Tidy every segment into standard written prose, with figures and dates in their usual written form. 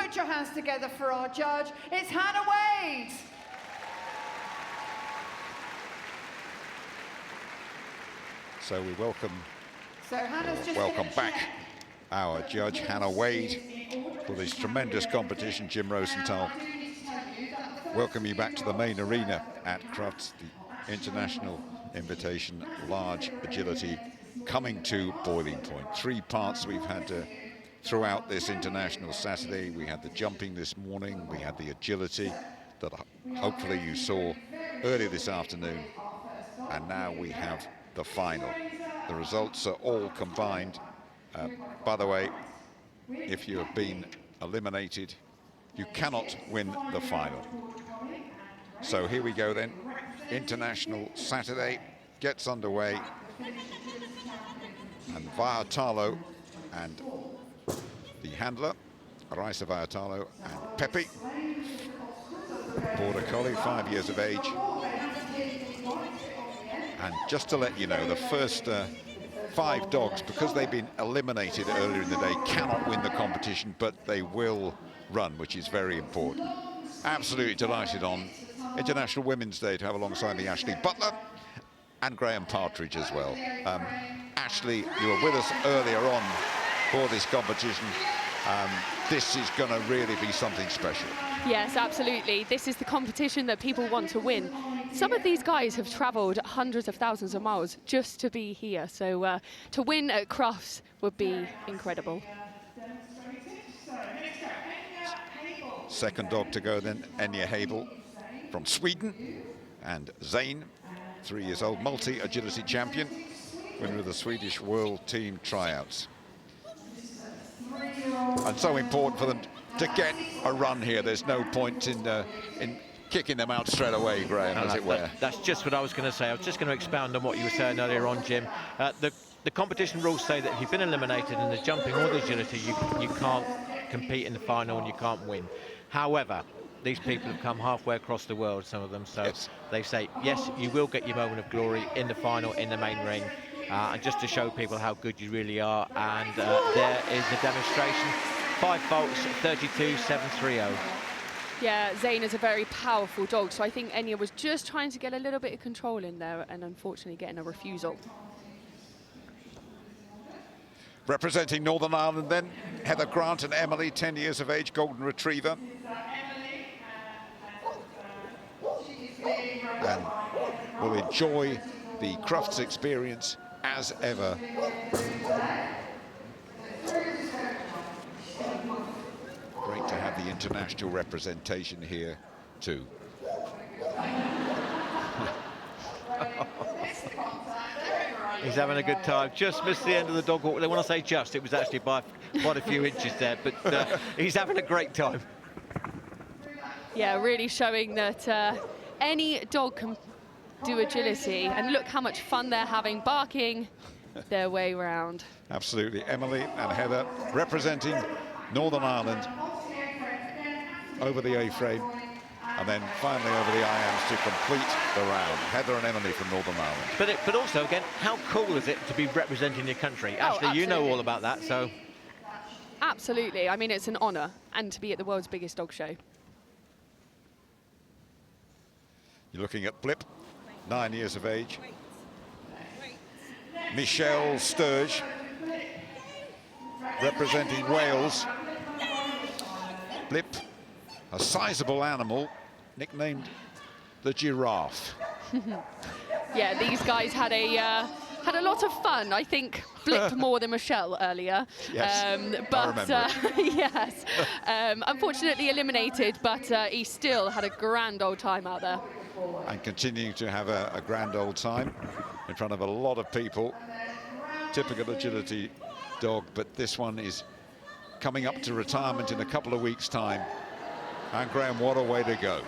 put your hands together for our judge. It's Hannah Wade. So we welcome Hannah's back our judge, Hannah Wade, for this tremendous competition. Jim Rosenthal, welcome you back to the main arena at Crufts, the International Invitation Large Agility, coming to boiling point. 3 parts we've had throughout this International Saturday. We had the jumping this morning, we had the agility that hopefully you saw earlier this afternoon, and now we have the final. The results are all combined. By the way, if you have been eliminated, you cannot win the final. So here we go then. International Saturday gets underway. And Vaiatalo and the handler, Raisa Vaiatalo and Pepe, Border Collie, 5 years of age. And just to let you know, the first 5 dogs, because they've been eliminated earlier in the day, cannot win the competition, but they will run, which is very important. Absolutely delighted on International Women's Day to have alongside me Ashley Butler and Graham Partridge as well. Ashley, you were with us earlier on for this competition. This is going to really be something special. Yes, absolutely. This is the competition that people want to win. Some of these guys have travelled hundreds of thousands of miles just to be here. So to win at Crufts would be incredible. Second dog to go then, Enya Habel from Sweden, and Zane, 3 years old, multi-agility champion, winner of the Swedish World Team Tryouts. And so important for them to get a run here. There's no point in kicking them out straight away, Graham, as it were. That's just what I was going to say. I was just going to expound on what you were saying earlier on, Jim. The competition rules say that if you've been eliminated in the jumping or the agility, you can't compete in the final and you can't win. However, these people have come halfway across the world, some of them, so yes, they say, yes, you will get your moment of glory in the final, in the main ring, and just to show people how good you really are. And there is the demonstration. 5 faults, 32.730. Yeah, Zane is a very powerful dog, so I think Enya was just trying to get a little bit of control in there and unfortunately getting a refusal. Representing Northern Ireland then, Heather Grant and Emily, 10 years of age, Golden Retriever. And will enjoy the Crufts experience as ever. Great to have the international representation here too. He's having a good time. Just missed the end of the dog walk. When I say just, it was actually by quite a few inches there, but he's having a great time. Yeah, really showing that any dog can do agility, and look how much fun they're having barking their way around. Absolutely. Emily and Heather representing Northern Ireland over the A-frame, and then finally over the IAMs to complete the round. Heather and Emily from Northern Ireland. But also, again, how cool is it to be representing your country? Ashley, you know all about that, so... Absolutely. I mean, it's an honour, and to be at the world's biggest dog show. You're looking at Blip, 9 years of age. Michelle Sturge, representing Wales. Blip, a sizable animal, nicknamed the giraffe. Yeah, these guys had a lot of fun. I think Blip more than Michelle earlier. Yes, but yes, unfortunately eliminated, but he still had a grand old time out there. And continuing to have a grand old time in front of a lot of people. Typical agility dog, but this one is coming up to retirement in a couple of weeks' time. And Graham, what a way to go.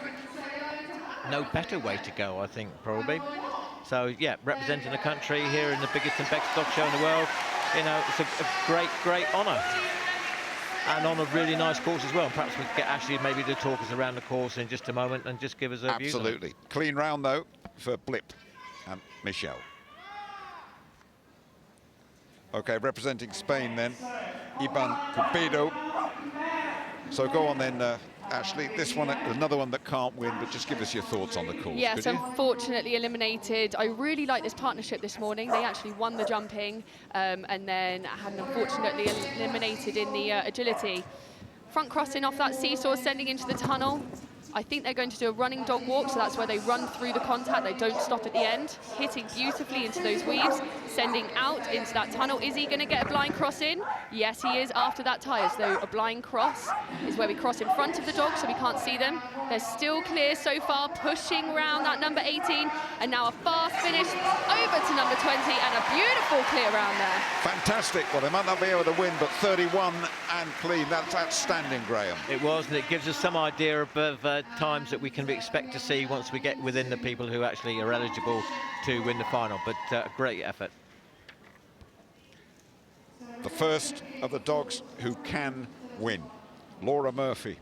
No better way to go, I think, probably. So, yeah, representing the country here in the biggest and best dog show in the world, you know, it's a great, great honour. And on a really nice course as well. Perhaps we could get Ashley maybe to talk us around the course in just a moment and just give us a view. Absolutely. Clean round, though, for Blip and Michelle. OK, representing Spain then, Iban Cupido. So go on then, Ashley. This one, another one that can't win, but just give us your thoughts on the course. Yes, unfortunately eliminated. I really like this partnership this morning. They actually won the jumping and then had unfortunately eliminated in the agility. Front crossing off that seesaw, sending into the tunnel. I think they're going to do a running dog walk, so that's where they run through the contact. They don't stop at the end, hitting beautifully into those weaves, sending out into that tunnel. Is he going to get a blind cross in? Yes, he is after that tyre. So a blind cross is where we cross in front of the dog, so we can't see them. They're still clear so far, pushing round that number 18, and now a fast finish over to number 20, and a beautiful clear round there. Fantastic. Well, they might not be able to win, but 31 and clean. That's outstanding, Graham. It was, and it gives us some idea of times that we can expect to see once we get within the people who actually are eligible to win the final. But great effort. The first of the dogs who can win. Laura Murphy,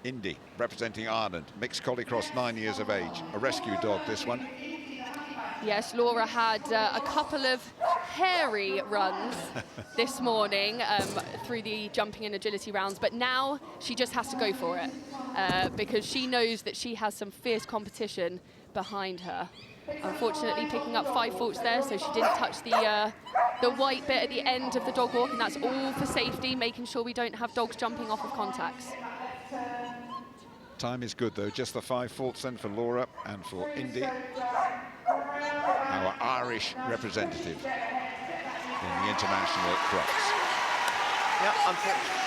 Indy, representing Ireland. Mixed collie cross, 9 years of age. A rescue dog, this one. Yes, Laura had a couple of hairy runs this morning through the jumping and agility rounds, but now she just has to go for it because she knows that she has some fierce competition behind her. Unfortunately, picking up 5 faults there, so she didn't touch the white bit at the end of the dog walk, and that's all for safety, making sure we don't have dogs jumping off of contacts. Time is good, though. Just the 5 faults then for Laura and for Indy, our Irish representative in the international at Crufts. Yeah,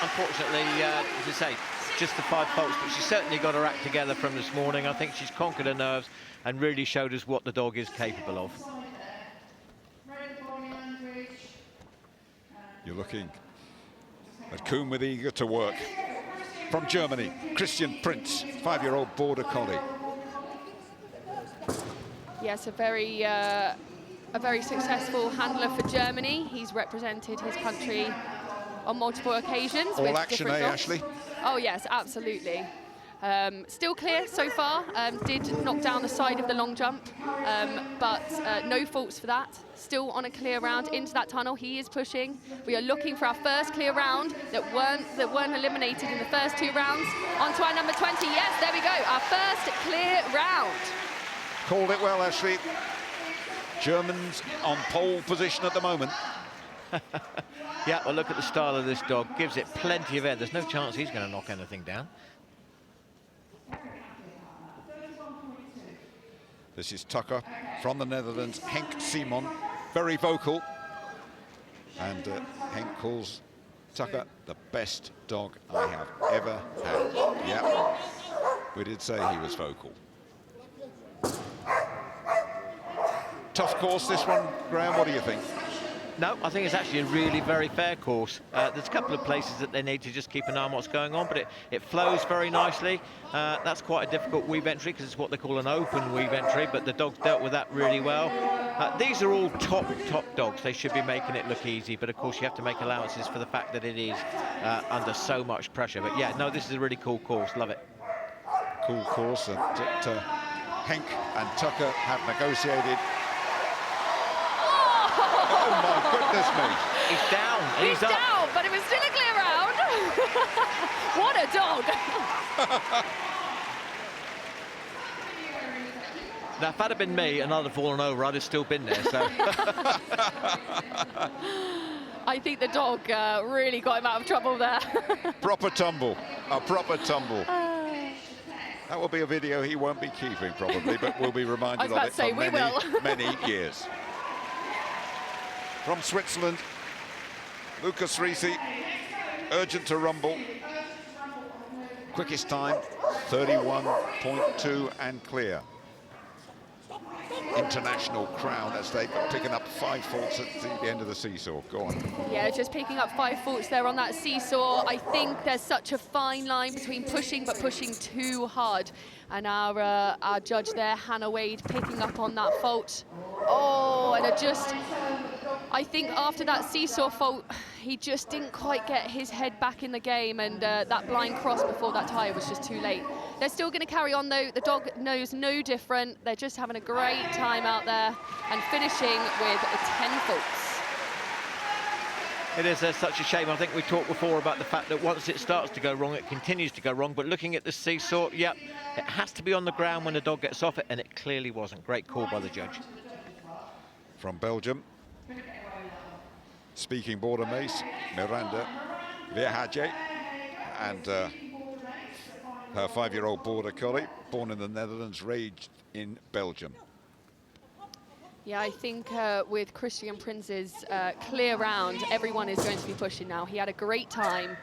unfortunately, as I say, just the 5 faults, but she's certainly got her act together from this morning. I think she's conquered her nerves and really showed us what the dog is capable of. You're looking at Kuhn with eager to work. From Germany, Christian Prinz, 5-year-old border collie. Yes, a very successful handler for Germany. He's represented his country on multiple occasions. All with action, different dogs. Ashley? Oh yes, absolutely. Still clear so far. Did knock down the side of the long jump, but no faults for that. Still on a clear round into that tunnel. He is pushing. We are looking for our first clear round that weren't eliminated in the first 2 rounds. On to our number 20. Yes, there we go. Our first clear round. Called it well, Ashley. Germans on pole position at the moment. Yeah, well, look at the style of this dog. Gives it plenty of air. There's no chance he's going to knock anything down. This is Tucker from the Netherlands, Henk Simon, very vocal. And Henk calls Tucker the best dog I have ever had. Yeah, we did say he was vocal. Tough course, this one, Graham, what do you think? No, I think it's actually a really very fair course. There's a couple of places that they need to just keep an eye on what's going on, but it flows very nicely. That's quite a difficult weave entry because it's what they call an open weave entry, but the dog's dealt with that really well. These are all top dogs. They should be making it look easy, but of course you have to make allowances for the fact that it is under so much pressure. But yeah, no, this is a really cool course. Love it. Cool course, and Henk and Tucker have negotiated. Oh my goodness me. He's down. And He's down, but it was still a clear round. What a dog. Now, if that had been me and I'd have fallen over, I'd have still been there, so. I think the dog really got him out of trouble there. Proper tumble, a proper tumble. That will be a video he won't be keeping probably, but we'll be reminded of it for many years. From Switzerland, Lucas Risi, urgent to rumble. Quickest time, 31.2 and clear. International crown as they picking up 5 faults at the end of the seesaw. Go on. Yeah, just picking up 5 faults there on that seesaw. I think there's such a fine line between pushing but pushing too hard. And our judge there, Hannah Wade, picking up on that fault. Oh, and I think after that seesaw fault, he just didn't quite get his head back in the game, and that blind cross before that tyre was just too late. They're still going to carry on, though. The dog knows no different. They're just having a great time out there and finishing with 10 faults. It is such a shame. I think we talked before about the fact that once it starts to go wrong, it continues to go wrong. But looking at the seesaw, yep, it has to be on the ground when the dog gets off it, and it clearly wasn't. Great call by the judge. From Belgium, speaking border mace, Miranda Verhaeghe, and her 5-year-old border collie, born in the Netherlands, raised in Belgium. Yeah, I think with Christian Prince's clear round, everyone is going to be pushing now. He had a great time.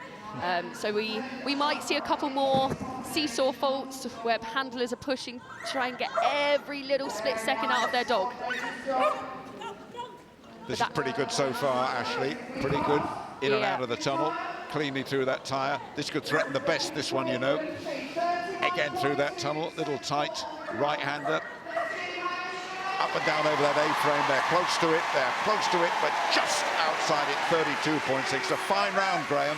So we might see a couple more seesaw faults where handlers are pushing to try and get every little split second out of their dog. This is pretty good so far, Ashley. Pretty good in and Yeah. out of the tunnel, cleanly through that tyre. This could threaten the best, this one, you know. Again through that tunnel, little tight right-hander. Up and down over that A-frame, they're close to it, but just outside it, 32.6. A fine round, Graham.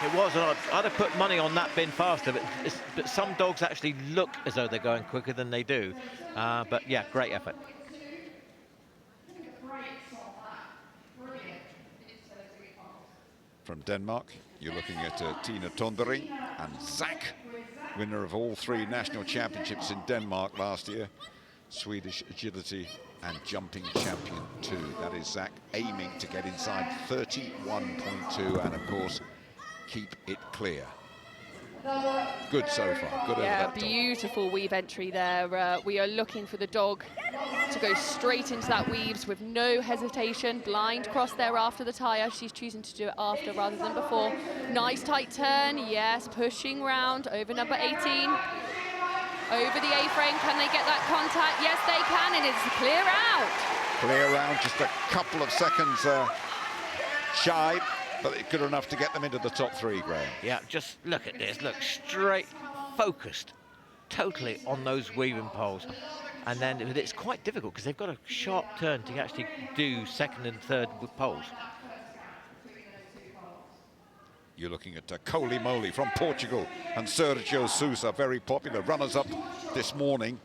It was, and I'd have put money on that being faster, but some dogs actually look as though they're going quicker than they do. But yeah, great effort. From Denmark, you're looking at Tina Tondering and Zach, winner of all 3 national championships in Denmark last year. Swedish agility and jumping champion too. That is Zach, aiming to get inside 31.2 and of course keep it clear. Good so far, good over that dog. Beautiful weave entry there. We are looking for the dog to go straight into that weaves with no hesitation. Blind cross there after the tyre. She's choosing to do it after rather than before. Nice tight turn, yes, pushing round over number 18. Over the A-frame, can they get that contact? Yes, they can, and it's clear out. Clear round, just a couple of seconds shy, but it's good enough to get them into the top 3, Graham. Yeah, just look at this. Look, straight, focused, totally on those weaving poles. And then it's quite difficult because they've got a sharp turn to actually do second and third with poles. You're looking at Coley Moly from Portugal and Sergio Sousa, very popular runners-up this morning.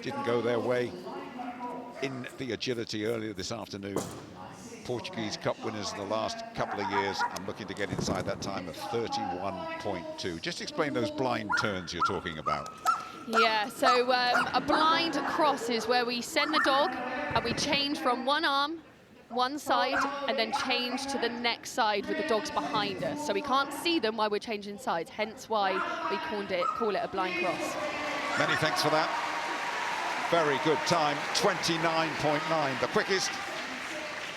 Didn't go their way in the agility earlier this afternoon. Portuguese Cup winners in the last couple of years and looking to get inside that time of 31.2. Just explain those blind turns you're talking about. Yeah, so a blind cross is where we send the dog and we change from one arm, one side, and then change to the next side with the dogs behind us. So we can't see them while we're changing sides, hence why we call it a blind cross. Many thanks for that. Very good time, 29.9, the quickest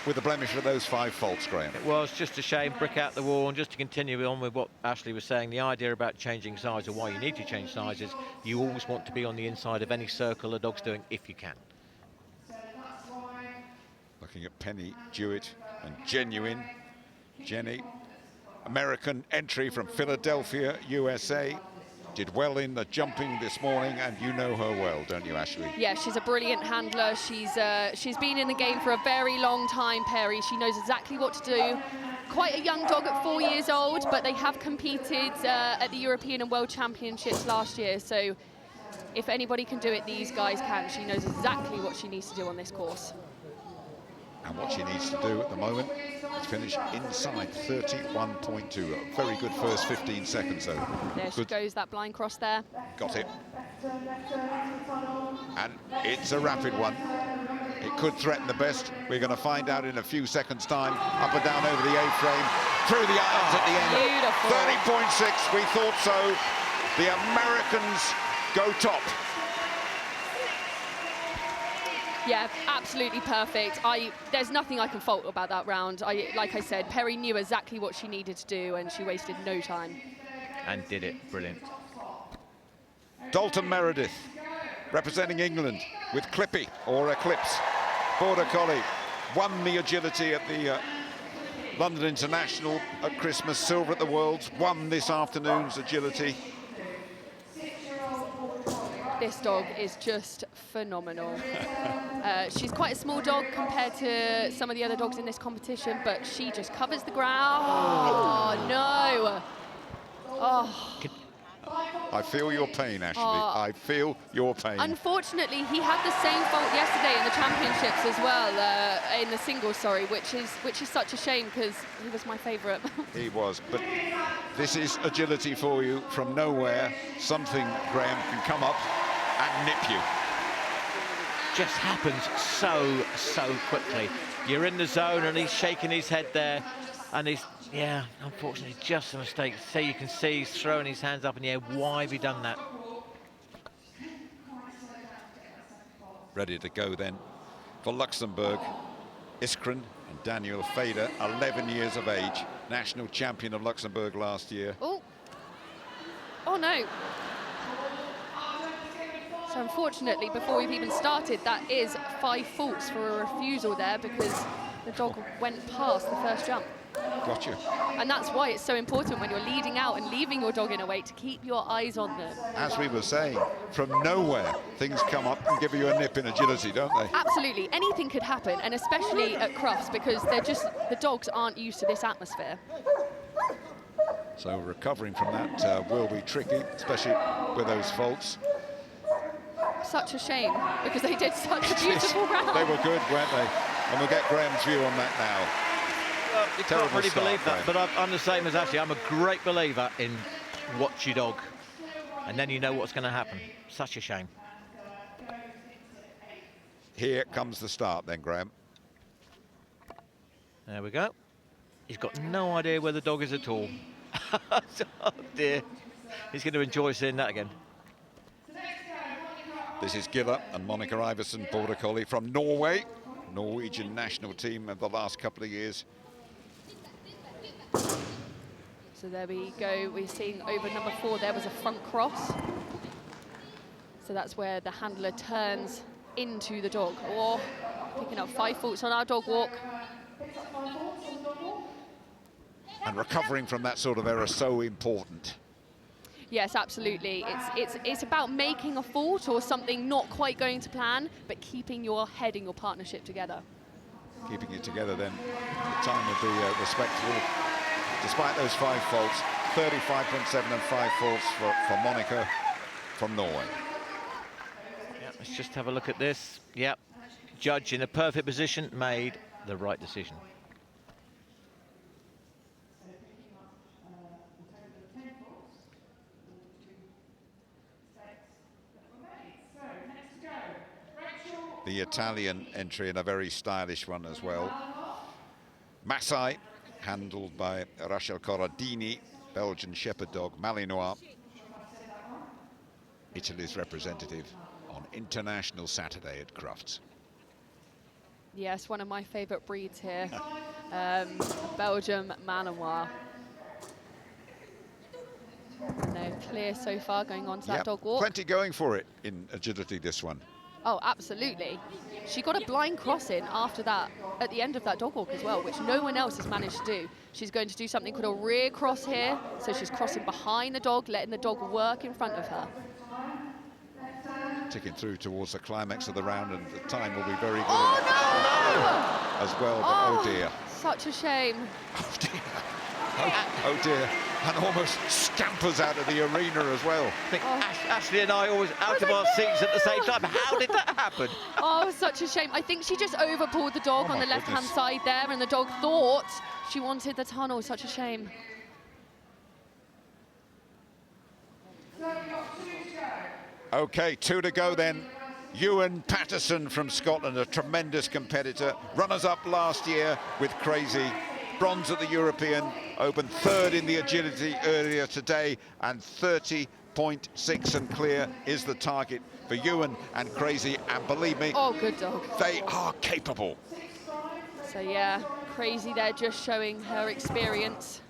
with the blemish of those 5 faults, Graham. It was just a shame, brick out the wall, and just to continue on with what Ashley was saying, the idea about changing sides, or why you need to change sizes, you always want to be on the inside of any circle a dog's doing if you can. Looking at Penny Jewett and Genuine. Jenny, American entry from Philadelphia, USA. Did well in the jumping this morning, and you know her well, don't you, Ashley? Yeah, she's a brilliant handler. She's been in the game for a very long time, Perry. She knows exactly what to do. Quite a young dog at 4 years old, but they have competed at the European and World Championships last year. So if anybody can do it, these guys can. She knows exactly what she needs to do on this course. And what she needs to do at the moment is finish inside 31.2. A very good first 15 seconds, though. There she goes, that blind cross there. Got it. And it's a rapid one. It could threaten the best. We're going to find out in a few seconds' time. Up and down over the A-frame, through the irons at the end. Beautiful. 30.6, we thought so. The Americans go top. Yeah, absolutely perfect. There's nothing I can fault about that round. Like I said, Perry knew exactly what she needed to do, and she wasted no time. And did it, brilliant. Dalton Meredith, representing England with Clippy, or Eclipse. Border Collie, won the agility at the London International at Christmas, silver at the Worlds, won this afternoon's agility. This dog is just phenomenal. She's quite a small dog compared to some of the other dogs in this competition, but she just covers the ground. Oh, no. Oh. I feel your pain, Ashley. Oh. I feel your pain. Unfortunately, he had the same fault yesterday in the championships as well, in the singles, sorry, which is such a shame because he was my favourite. He was, but this is agility for you from nowhere. Something, Graham, can come up and nip you. Just happens so quickly. You're in the zone and he's shaking his head there, and he's, yeah, unfortunately just a mistake. So you can see he's throwing his hands up in the air. Why have he done that? Ready to go then for Luxembourg. Iskren and Daniel Fader, 11 years of age, national champion of Luxembourg last year. Oh no. So unfortunately, before we've even started, that is 5 faults for a refusal there because the dog went past the first jump. Got you. And that's why it's so important when you're leading out and leaving your dog in a way to keep your eyes on them. As we were saying, from nowhere, things come up and give you a nip in agility, don't they? Absolutely, anything could happen, and especially at Crufts because the dogs aren't used to this atmosphere. So recovering from that will be tricky, especially with those faults. Such a shame because they did such a beautiful round. They were good, weren't they? And we'll get Graham's view on that now. Well, you Terrible can't really start, believe that, Graham. but I'm the same as Ashley. I'm a great believer in watch your dog, and then you know what's going to happen. Such a shame. Here comes the start then, Graham. There we go. He's got no idea where the dog is at all. Oh dear. He's going to enjoy seeing that again. This is Gilla and Monica Iversen, Border Collie from Norway, Norwegian national team of the last couple of years. So there we go, we're seeing over number 4, there was a front cross. So that's where the handler turns into the dog. Oh, picking up 5 faults on our dog walk. And recovering from that sort of error, so important. Yes, absolutely. It's about making a fault or something not quite going to plan, but keeping your head and your partnership together. Keeping it together then, the time will be respectable. Despite those 5 faults, 35.7 and 5 faults for Monica from Norway. Yeah, let's just have a look at this. Yep, judge in a perfect position made the right decision. The Italian entry and a very stylish one as well. Masai, handled by Rachel Corradini, Belgian Shepherd dog, Malinois. Italy's representative on International Saturday at Crufts. Yes, one of my favourite breeds here. Belgium Malinois. No, clear so far going on to that dog walk. Plenty going for it in agility, this one. Oh, absolutely. She got a blind cross in after that, at the end of that dog walk as well, which no one else has managed to do. She's going to do something called a rear cross here. So she's crossing behind the dog, letting the dog work in front of her. Ticking through towards the climax of the round, and the time will be very good. Oh, no! As well, but oh dear. Such a shame. Oh dear. Oh dear. And almost scampers out of the arena as well. I think Ashley and I always out of our seats at the same time. How did that happen? Oh, such a shame. I think she just overpulled the dog on the left-hand side there, and the dog thought she wanted the tunnel. Such a shame. Okay, 2 to go then. Ewan Patterson from Scotland, a tremendous competitor. Runners-up last year with Crazy. Bronze at the European Open, 3rd in the agility earlier today, and 30.6 and clear is the target for Ewan and Crazy. And believe me, oh, good dog. They are capable. So yeah, Crazy there just showing her experience.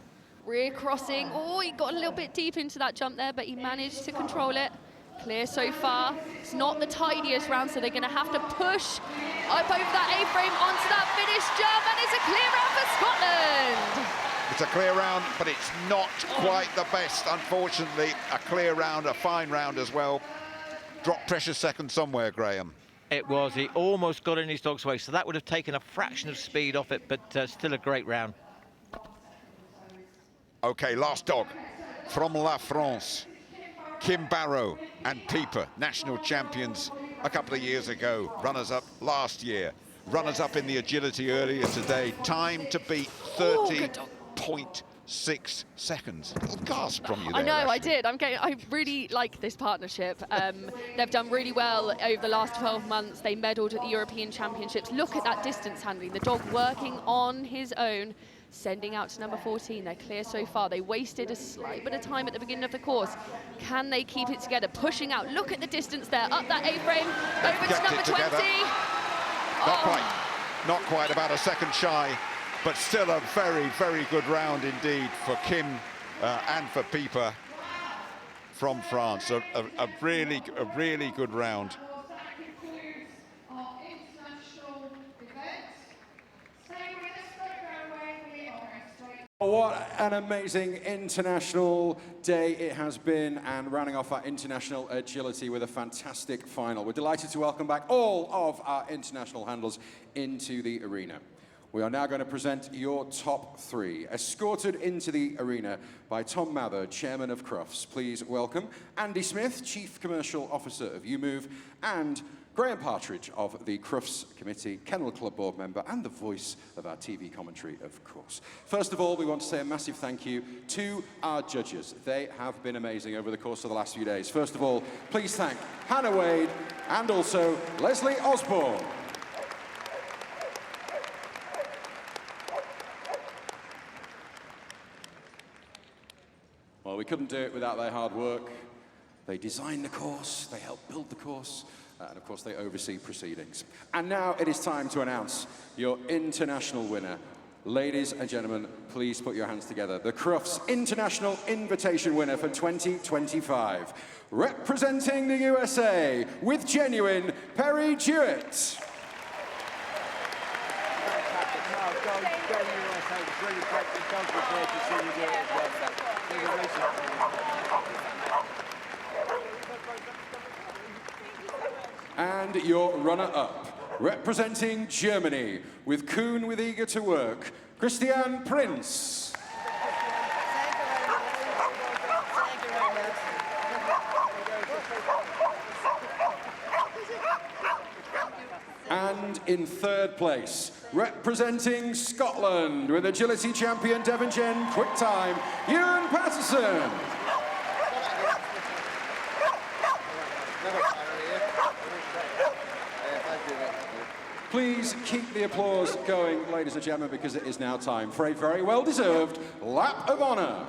Rear crossing. Oh, he got a little bit deep into that jump there, but he managed to control it. Clear so far. It's not the tidiest round, so they're going to have to push up over that A-frame onto that finish jump, and it's a clear round for Scotland. It's a clear round, but it's not quite the best, unfortunately. A clear round, a fine round as well. Drop pressure second somewhere, Graham. It was. He almost got in his dog's way, so that would have taken a fraction of speed off it, but still a great round. Okay, last dog from La France. Kim Barrow and Pieper, national champions a couple of years ago, runners-up last year, runners-up in the agility earlier today. Time to beat 30.6 seconds. A little gasp from you there, I know, Ashley. I did. I really like this partnership. They've done really well over the last 12 months. They medalled at the European Championships. Look at that distance handling. The dog working on his own, sending out to number 14. They're clear so far. They wasted a slight bit of time at the beginning of the course. Can they keep it together? Pushing out. Look at the distance there. Up that A-frame. Over to number 20. Not quite, about a second shy, but still a very, very good round indeed for Kim and for Pieper from France. A really good round. What an amazing international day it has been, and rounding off our international agility with a fantastic final. We're delighted to welcome back all of our international handlers into the arena. We are now going to present your top three, escorted into the arena by Tom Mather, chairman of Crufts. Please welcome Andy Smith, chief commercial officer of UMove, and Graham Partridge of the Crufts Committee, Kennel Club board member, and the voice of our TV commentary, of course. First of all, we want to say a massive thank you to our judges. They have been amazing over the course of the last few days. First of all, please thank Hannah Wade and also Leslie Osborne. Well, we couldn't do it without their hard work. They designed the course, they helped build the course, and of course they oversee proceedings. And now it is time to announce your international winner. Ladies and gentlemen, please put your hands together. The Crufts International Invitation winner for 2025. Representing the USA, with genuine, Perry Jewett. And your runner-up, representing Germany, with Kuhn with Eager to Work, Christian Prinz. And in third place, representing Scotland, with agility champion Devon Jen Quick Time, Ewan Patterson. Please keep the applause going, ladies and gentlemen, because it is now time for a very well-deserved lap of honour.